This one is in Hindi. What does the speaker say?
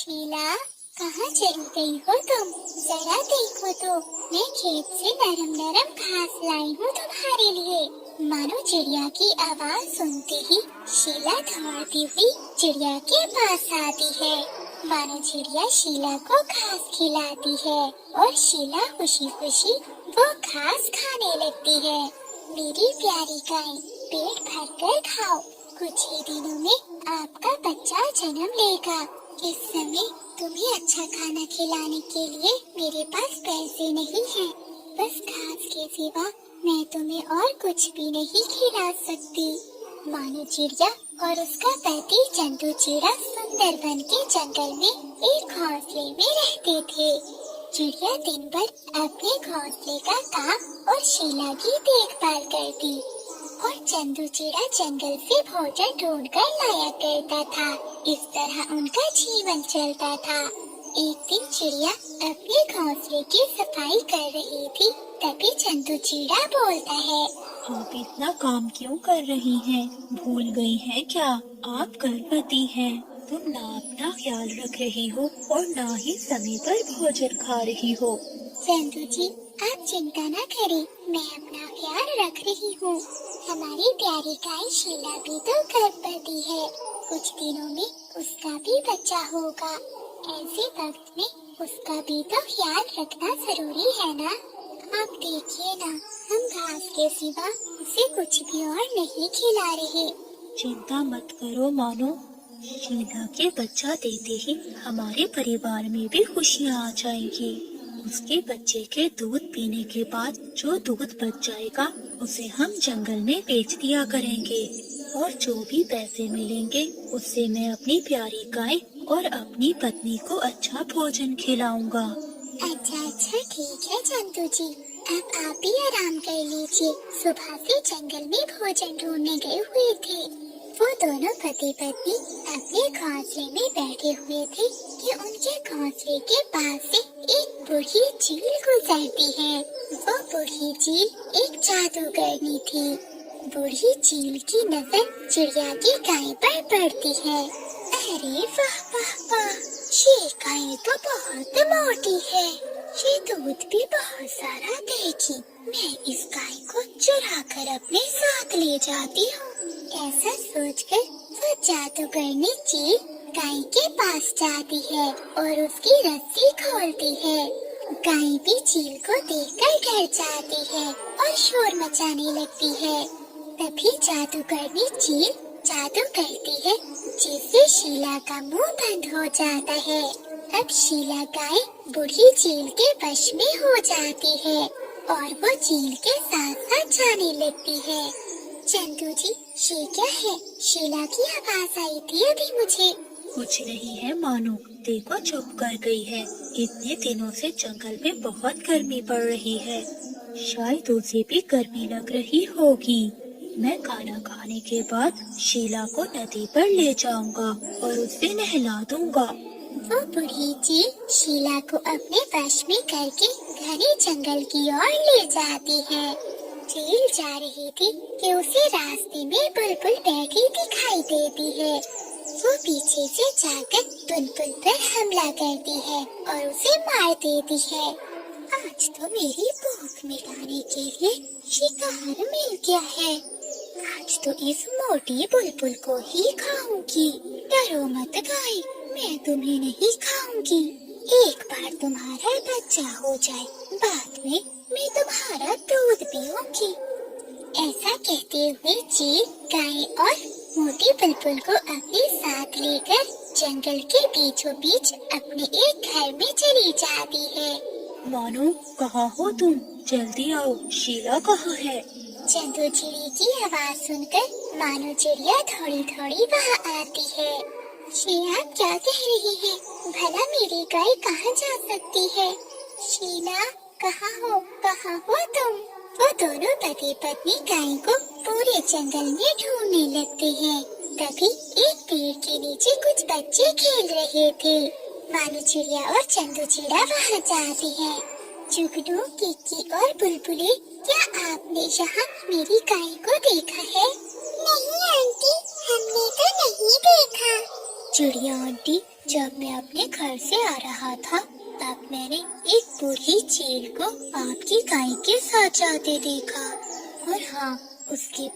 शीला, कहाँ चली गई हो तुम? जरा देखो तो, मैं खेत से नरम नरम घास लाई हूँ तुम्हारे लिए। मानो चिड़िया की आवाज सुनते ही शीला दौड़ती हुई चिड़िया के पास आती है। मानो चिड़िया शीला को घास खिलाती है और शीला खुशी खुशी वो घास खाने लगती है। मेरी प्यारी गाय, पेट भर कर खाओ, कुछ ही दिनों में आपका बच्चा जन्म लेगा। इस समय तुम्हें अच्छा खाना खिलाने के लिए मेरे पास पैसे नहीं हैं। बस घास के सिवा मैं तुम्हें और कुछ भी नहीं खिला सकती। मानो चिड़िया और उसका पति चंदू चिड़ा सुंदरबन के जंगल में एक घोंसले में रहते थे। चिड़िया दिन भर अपने घोंसले का काम और शीला की देखभाल करती और चंदू चिड़ा जंगल से भोजन ढूंढ कर लाया करता था। इस तरह उनका जीवन चलता था। एक दिन चिड़िया अपने घोंसले की सफाई कर रही थी, तभी चंदू चिड़ा बोलता है, आप इतना काम क्यों कर रही हैं? भूल गई हैं क्या? आप गर्भवती हैं। तुम ना अपना ख्याल रख रही हो और ना ही समय पर भोजन खा रही हो। चंदू जी, आप चिंता न करें, मैं अपना ख्याल रख रही हूँ। हमारी प्यारी गाय शीला भी तो गर्भवती है, कुछ दिनों में उसका भी बच्चा होगा। ऐसे वक्त में उसका भी तो ख्याल रखना जरूरी है ना। आप देखिए ना, हम घास के सिवा उसे कुछ भी और नहीं खिला रहे। चिंता मत करो मानो, शीला के बच्चा देते ही हमारे परिवार में भी खुशियाँ आ जाएंगी। उसके बच्चे के दूध पीने के बाद जो दूध बच जाएगा उसे हम जंगल में बेच दिया करेंगे और जो भी पैसे मिलेंगे उससे मैं अपनी प्यारी गाय और अपनी पत्नी को अच्छा भोजन खिलाऊंगा। अच्छा ठीक है चंदू जी, अब आप भी आराम कर लीजिए। सुबह से जंगल में भोजन ढूंढने गए हुए थे। वो दोनों पति पत्नी अपने घोंसले में बैठे हुए थे कि उनके घोंसले के पास से एक बूढ़ी चील गुजरती है। वो बूढ़ी चील एक जादूगरनी थी। बूढ़ी चील की नजर चिड़िया की गाय पर पड़ती है। अरे वाह वाह वाह, ये गाय तो बहुत मोटी है, ये दूध भी बहुत सारा देगी। मैं इस गाय को चुरा कर अपने साथ ले जाती हूँ। ऐसा सोचकर वो जादूगरनी चील गाय के पास जाती है और उसकी रस्सी खोलती है। गाय भी चील को देखकर डर जाती है और शोर मचाने लगती है। तभी जादूगरनी चील जादू करती है, जिससे शीला का मुंह बंद हो जाता है। अब शीला गाय बूढ़ी चील के वश में हो जाती है और वो चील के साथ साथ जाने लगती है। चंदू जी, ये क्या है? शीला की आवाज आई थी अभी मुझे। कुछ नहीं है मानो, देखो चुप कर गई है। इतने दिनों से जंगल में बहुत गर्मी पड़ रही है, शायद उसे भी गर्मी लग रही होगी। मैं खाना खाने के बाद शीला को नदी पर ले जाऊंगा और उसे नहला दूंगा। वो बूढ़ी चील शीला को अपने वश में करके घने जंगल की ओर ले जाती है। चील जा रही थी कि उसे रास्ते में बुलबुल बैठी दिखाई देती है। वो पीछे से जाकर बुलबुल पर हमला करती है और उसे मार देती है। आज तो मेरी भूख मिटाने के लिए शिकार मिल गया है। आज तो इस मोटी बुलबुल को ही खाऊंगी। डरो मत गाय, मैं तुम्हें नहीं खाऊंगी। एक बार तुम्हारा बच्चा हो जाए, बाद में मैं तुम्हारा दूध पीऊंगी। ऐसा कहते हुए चील गाय और मोटी बुलबुल को अपने साथ लेकर जंगल के बीचों बीच अपने एक घर में चली जाती है। मानो, कहाँ हो तुम? जल्दी आओ, शीला कहाँ है? चंदू चिड़ी की आवाज सुनकर मानो चिड़िया थोड़ी थोड़ी वहाँ आती है। ये आप क्या कह रही हैं? भला मेरी गाय कहाँ जा सकती है? शीला, कहाँ हो तुम? वो दोनों पति पत्नी गाय को पूरे जंगल में ढूंढने लगते हैं। तभी एक पेड़ के नीचे कुछ बच्चे खेल रहे थे। मानो चिड़िया और चंदू चिड़ा वहाँ जाती है। जुगनू, किक्की और बुलबुले, क्या आपने यहाँ मेरी गाय को देखा है? नहीं आंटी, हमने तो नहीं देखा। चिड़िया आंटी, जब मैं अपने घर से आ रहा था तब मैंने एक बूढ़ी चील को आपकी गाय के साथ जाते देखा। और हाँ, उसके